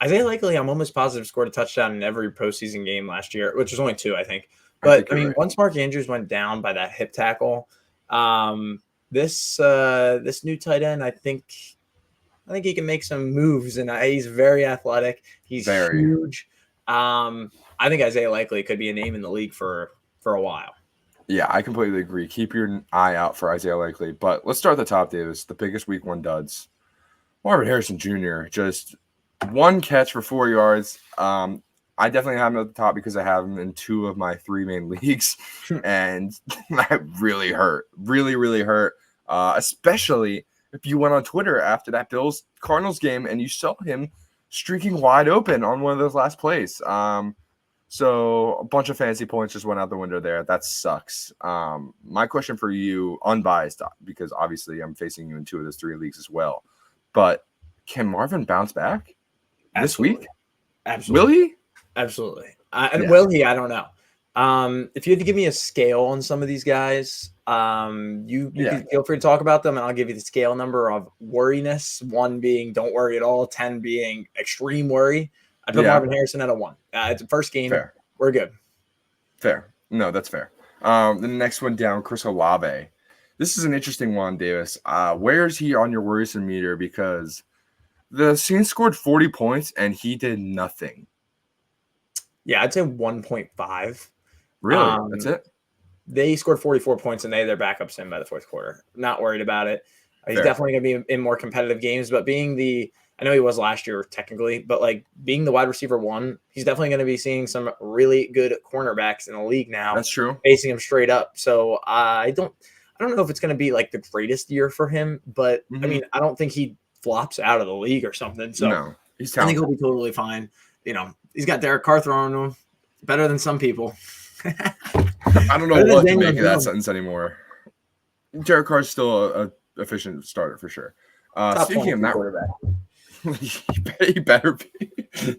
Isaiah Likely, I'm almost positive, scored a touchdown in every postseason game last year, which was only 2, I think. But, I mean, once Mark Andrews went down by that hip tackle, this new tight end, I think he can make some moves, and he's very athletic. He's huge. I think Isaiah Likely could be a name in the league for a while. Yeah, I completely agree. Keep your eye out for Isaiah Likely. But let's start at the top, Davis. The biggest week 1 duds. Marvin Harrison Jr. just one catch for 4 yards. I definitely have him at the top because I have him in 2 of my 3 main leagues, and that really hurt. Really, really hurt. Especially if you went on Twitter after that Bills Cardinals game and you saw him streaking wide open on one of those last plays. So a bunch of fantasy points just went out the window there. That sucks. My question for you, unbiased, because obviously I'm facing you in 2 of those 3 leagues as well. But can Marvin bounce back this week? Absolutely. Will he? Absolutely. Will he? I don't know. If you had to give me a scale on some of these guys, you can feel free to talk about them, and I'll give you the scale number of worriness. 1 being don't worry at all, 10 being extreme worry. I put Marvin Harrison at a 1. It's the first game. Fair. We're good. Fair. No, that's fair. The next one down, Chris Olave. This is an interesting one, Davis. Where is he on your worrisome meter? Because the Saints scored 40 points and he did nothing. Yeah, I'd say 1.5. Really? That's it? They scored 44 points and they had their backups in by the 4th quarter. Not worried about it. He's definitely going to be in more competitive games, but I know he was last year technically, but like being the wide receiver 1, he's definitely going to be seeing some really good cornerbacks in the league now. That's true. Facing him straight up. So I don't know if it's going to be like the greatest year for him, but I mean, I don't think he flops out of the league or something. So no, he's I talented. think he'll be totally fine. He's got Derek Carr throwing to him better than some people. I don't know what to make of that sentence anymore. Derek Carr's still a efficient starter for sure. Speaking of not he better be.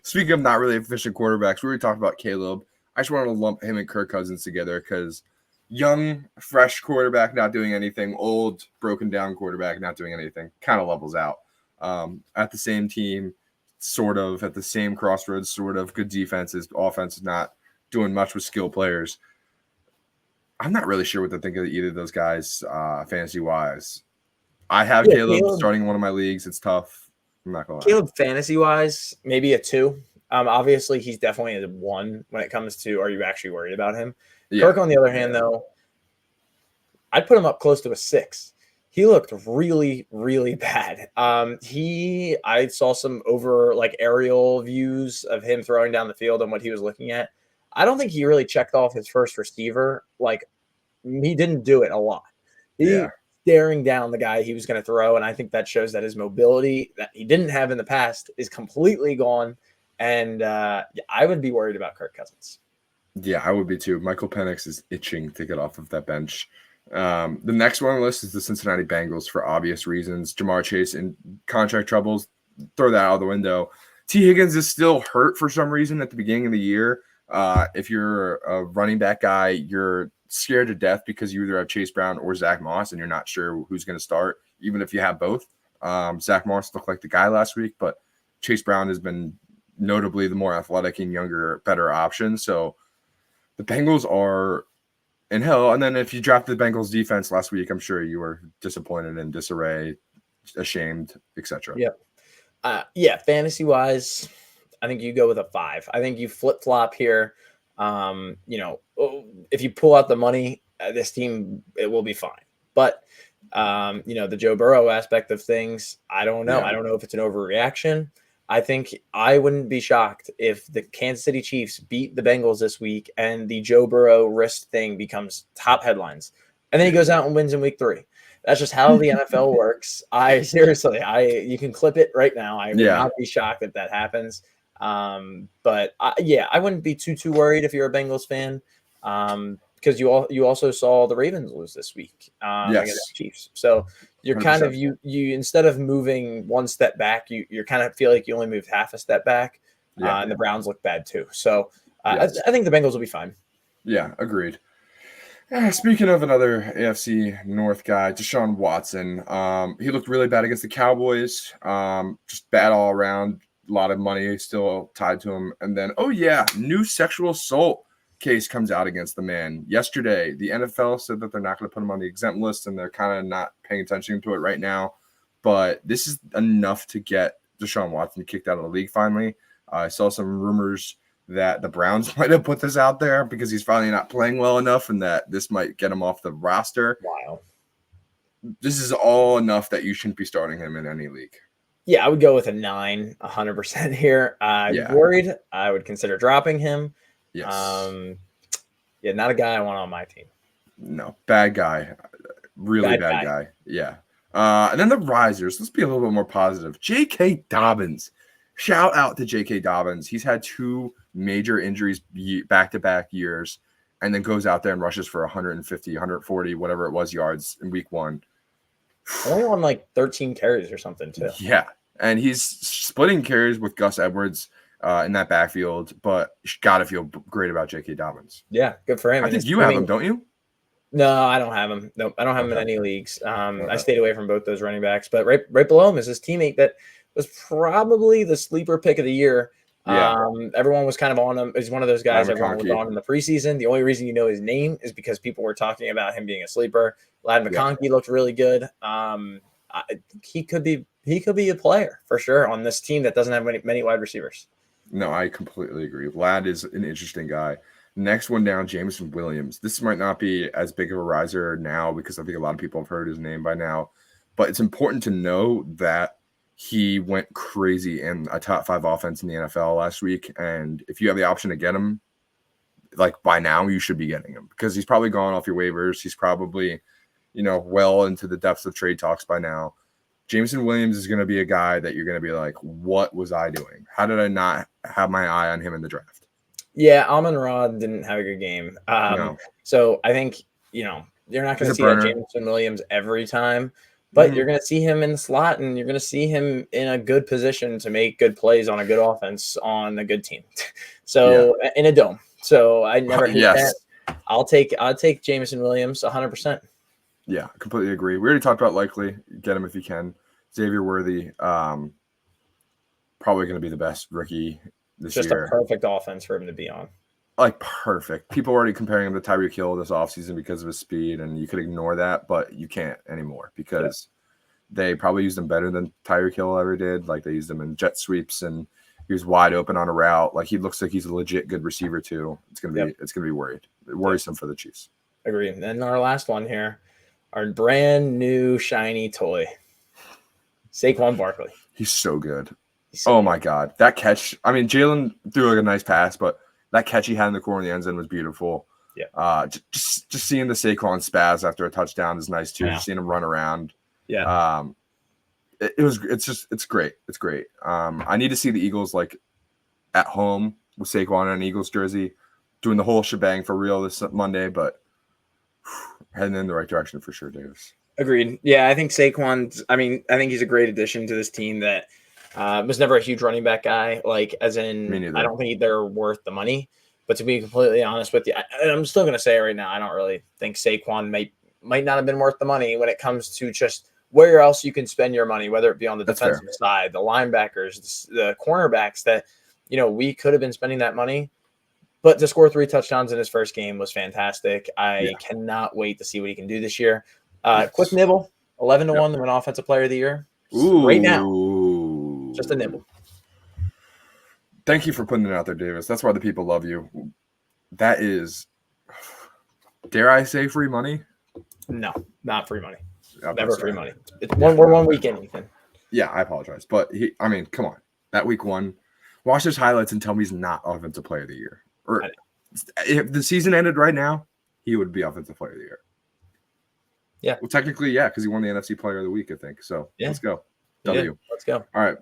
Speaking of not really efficient quarterbacks, we were talking about Caleb. I just wanted to lump him and Kirk Cousins together because young, fresh quarterback not doing anything, old, broken down quarterback not doing anything, kind of levels out. At the same team, sort of at the same crossroads, sort of good defenses, offense is not doing much with skill players. I'm not really sure what to think of either of those guys, fantasy wise. I have Caleb starting in one of my leagues. It's tough. I'm not gonna lie. Caleb fantasy wise, maybe a 2. Obviously he's definitely a 1 when it comes to are you actually worried about him? Yeah. Kirk on the other hand, though, I'd put him up close to a 6. He looked really, really bad. I saw some over like aerial views of him throwing down the field and what he was looking at. I don't think he really checked off his first receiver. Like he didn't do it a lot. Staring down the guy he was going to throw, and I think that shows that his mobility that he didn't have in the past is completely gone. And I would be worried about Kirk Cousins. Yeah, I would be too. Michael Penix is itching to get off of that bench. The next one on the list is the Cincinnati Bengals for obvious reasons. Jamar Chase in contract troubles. Throw that out of the window. T. Higgins is still hurt for some reason at the beginning of the year. If you're a running back guy, you're scared to death because you either have Chase Brown or Zach Moss and you're not sure who's going to start, even if you have both. Zach Moss looked like the guy last week, but Chase Brown has been notably the more athletic and younger, better option. So the Bengals are in hell. And then if you drafted the Bengals defense last week, I'm sure you were disappointed in disarray, ashamed, etc. Yeah. Fantasy wise, I think you go with a 5. I think you flip flop here. If you pull out the money, this team, it will be fine. But, the Joe Burrow aspect of things, I don't know. Yeah. I don't know if it's an overreaction. I think I wouldn't be shocked if the Kansas City Chiefs beat the Bengals this week and the Joe Burrow wrist thing becomes top headlines. And then he goes out and wins in week 3. That's just how the NFL works. You can clip it right now. I would not be shocked if that happens. But I wouldn't be too worried if you're a Bengals fan. Because you also saw the Ravens lose this week against the Chiefs. So you're 100%. Kind of you instead of moving one step back, you're kind of feel like you only moved half a step back. And the Browns look bad too. So I think the Bengals will be fine. Yeah, agreed. Speaking of another AFC North guy, Deshaun Watson, he looked really bad against the Cowboys. Just bad all around. A lot of money still tied to him. And then, new sexual assault case comes out against the man. Yesterday, the NFL said that they're not going to put him on the exempt list, and they're kind of not paying attention to it right now. But this is enough to get Deshaun Watson kicked out of the league finally. I saw some rumors that the Browns might have put this out there because he's finally not playing well enough and that this might get him off the roster. Wow. this is all enough that you shouldn't be starting him in any league. Yeah, I would go with a 9, 100% here. I'm worried. I would consider dropping him. Yes. Yeah, not a guy I want on my team. No, bad guy. Really bad guy. Yeah. And then the risers. Let's be a little bit more positive. J.K. Dobbins. Shout out to J.K. Dobbins. He's had 2 major injuries back-to-back years, and then goes out there and rushes for 150, 140, whatever it was, yards in week 1. Only on like 13 carries or something, too. Yeah. And he's splitting carries with Gus Edwards in that backfield, but you got to feel great about J.K. Dobbins. Yeah, good for him. I think you have him, don't you? No, I don't have him. No, I don't have him in any leagues. I stayed away from both those running backs, but right below him is his teammate that was probably the sleeper pick of the year. Yeah. Everyone was kind of on him. He's one of those guys everyone was on in the preseason. The only reason you know his name is because people were talking about him being a sleeper. Ladd McConkey looked really good. He could be a player for sure on this team that doesn't have many wide receivers. No, I completely agree. Ladd is an interesting guy. Next one down, Jameson Williams. This might not be as big of a riser now because I think a lot of people have heard his name by now, but it's important to know that he went crazy in a top 5 offense in the NFL last week. And if you have the option to get him, like by now, you should be getting him because he's probably gone off your waivers. He's probably, well into the depths of trade talks by now. Jameson Williams is going to be a guy that you're going to be like, what was I doing? How did I not have my eye on him in the draft? Yeah, Amon-Ra didn't have a good game. No. So I think, you're not going to see that Jameson Williams every time, but you're going to see him in the slot and you're going to see him in a good position to make good plays on a good offense on a good team. So in a dome. So I never hate that. I'll take Jameson Williams 100%. Yeah, completely agree. We already talked about likely. Get him if you can. Xavier Worthy, probably going to be the best rookie this year. Just a perfect offense for him to be on. Like, perfect. People are already comparing him to Tyreek Hill this offseason because of his speed, and you could ignore that, but you can't anymore because they probably used him better than Tyreek Hill ever did. Like, they used him in jet sweeps, and he was wide open on a route. Like, he looks like he's a legit good receiver, too. It's going to be worrisome for the Chiefs. Agreed. And then our last one here, our brand new shiny toy, Saquon Barkley. He's so good. My God. That catch. I mean, Jalen threw like a nice pass, but that catch he had in the corner of the end zone was beautiful. Yeah. Just seeing the Saquon spaz after a touchdown is nice too. Just seeing him run around. Yeah. It's great. It's great. I need to see the Eagles like at home with Saquon in an Eagles jersey, doing the whole shebang for real this Monday, but heading in the right direction for sure, Davis. Agreed. Yeah, I think Saquon, I think he's a great addition to this team that was never a huge running back guy. Like, as in, I don't think they're worth the money. But to be completely honest with you, I'm still going to say it right now, I don't really think Saquon might not have been worth the money when it comes to just where else you can spend your money, whether it be on the defensive side, the linebackers, the cornerbacks that, we could have been spending that money. But to score 3 touchdowns in his first game was fantastic. I cannot wait to see what he can do this year. Quick nibble, 11-1 to win Offensive Player of the Year. Ooh. Right now, just a nibble. Thank you for putting it out there, Davis. That's why the people love you. That is, dare I say, free money? No, not free money. Never free money. We're 1 week in, Ethan. Yeah, I apologize. But, come on. That week 1, watch those highlights and tell me he's not Offensive Player of the Year. Or if the season ended right now, he would be Offensive Player of the Year. Yeah. Well, technically, because he won the NFC Player of the Week, I think. So let's go. W. Yeah, let's go. All right.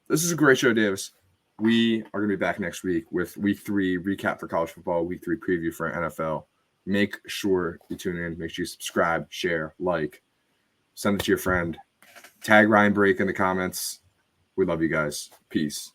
This is a great show, Davis. We are going to be back next week with week 3 recap for college football, week 3 preview for NFL. Make sure you tune in. Make sure you subscribe, share, like, send it to your friend. Tag Ryan Brake in the comments. We love you guys. Peace.